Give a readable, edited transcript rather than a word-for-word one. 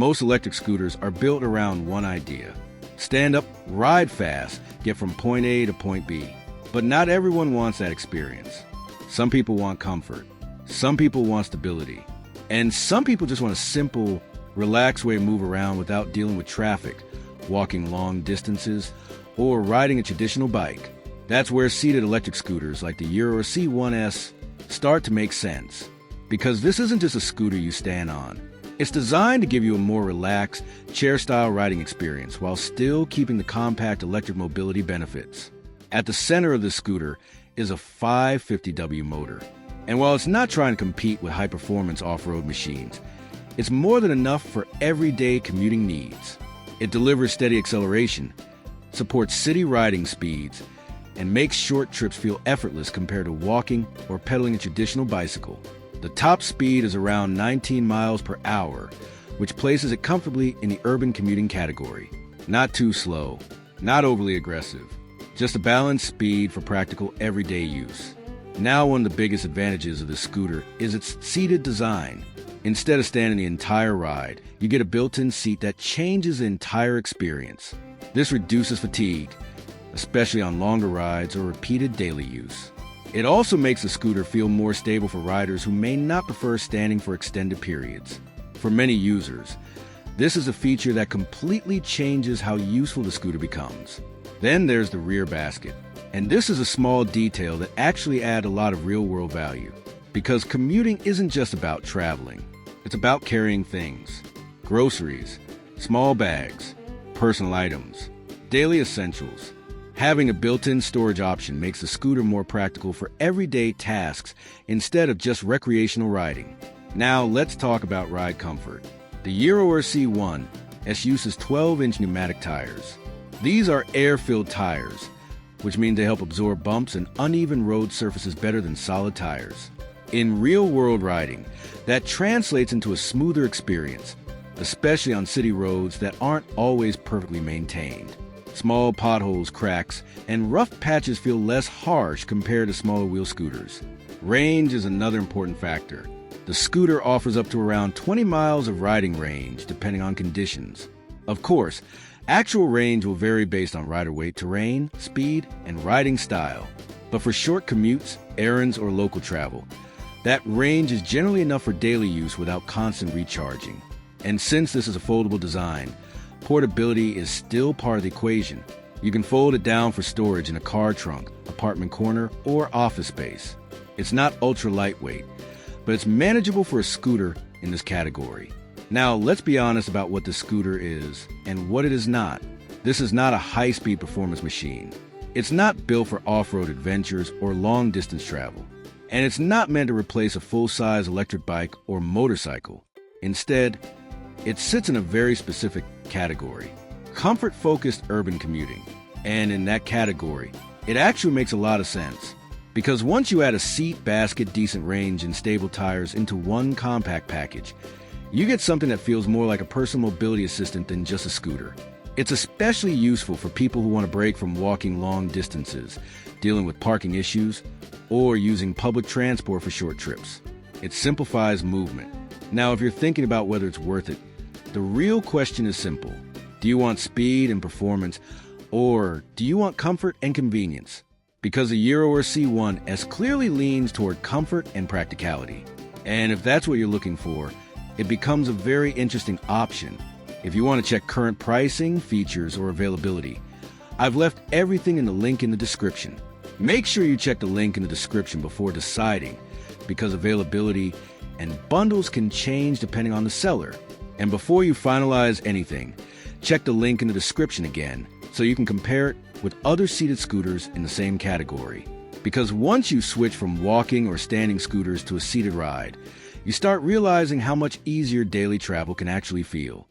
Most electric scooters are built around one idea. Stand up, ride fast, get from point A to point B. But not everyone wants that experience. Some people want comfort. Some people want stability. And some people just want a simple, relaxed way to move around without dealing with traffic, walking long distances, or riding a traditional bike. That's where seated electric scooters like the Gyroor C1S start to make sense. Because this isn't just a scooter you stand on. It's designed to give you a more relaxed, chair-style riding experience while still keeping the compact electric mobility benefits. At the center of this scooter is a 550W motor. And while it's not trying to compete with high-performance off-road machines, it's more than enough for everyday commuting needs. It delivers steady acceleration, supports city riding speeds, and makes short trips feel effortless compared to walking or pedaling a traditional bicycle. The top speed is around 19 miles per hour, which places it comfortably in the urban commuting category. Not too slow, not overly aggressive, just a balanced speed for practical everyday use. Now, one of the biggest advantages of this scooter is its seated design. Instead of standing the entire ride, you get a built-in seat that changes the entire experience. This reduces fatigue, especially on longer rides or repeated daily use. It also makes the scooter feel more stable for riders who may not prefer standing for extended periods. For many users, this is a feature that completely changes how useful the scooter becomes. Then there's the rear basket. And this is a small detail that actually adds a lot of real-world value. Because commuting isn't just about traveling. It's about carrying things. Groceries, small bags, personal items, daily essentials. Having a built-in storage option makes the scooter more practical for everyday tasks instead of just recreational riding. Now let's talk about ride comfort. The Gyroor C1S uses 12-inch pneumatic tires. These are air-filled tires, which means they help absorb bumps and uneven road surfaces better than solid tires. In real-world riding, that translates into a smoother experience, especially on city roads that aren't always perfectly maintained. Small potholes, cracks, and rough patches feel less harsh compared to smaller wheel scooters. Range is another important factor. The scooter offers up to around 20 miles of riding range, depending on conditions. Of course, actual range will vary based on rider weight, terrain, speed, and riding style. But for short commutes, errands, or local travel, that range is generally enough for daily use without constant recharging. And since this is a foldable design, portability is still part of the equation. You can fold it down for storage in a car trunk, apartment corner, or office space. It's not ultra lightweight, but it's manageable for a scooter in this category. Now, let's be honest about what the scooter is and what it is not. This is not a high-speed performance machine. It's not built for off-road adventures or long-distance travel. And it's not meant to replace a full-size electric bike or motorcycle. Instead, it sits in a very specific category, comfort-focused urban commuting. And in that category, it actually makes a lot of sense. Because once you add a seat, basket, decent range, and stable tires into one compact package, you get something that feels more like a personal mobility assistant than just a scooter. It's especially useful for people who want to break from walking long distances, dealing with parking issues, or using public transport for short trips. It simplifies movement. Now, if you're thinking about whether it's worth it, the real question is simple. Do you want speed and performance, or do you want comfort and convenience? Because the Gyroor C1S clearly leans toward comfort and practicality. And if that's what you're looking for, it becomes a very interesting option. If you want to check current pricing, features, or availability, I've left everything in the link in the description. Make sure you check the link in the description before deciding, because availability and bundles can change depending on the seller. And before you finalize anything, check the link in the description again so you can compare it with other seated scooters in the same category. Because once you switch from walking or standing scooters to a seated ride, you start realizing how much easier daily travel can actually feel.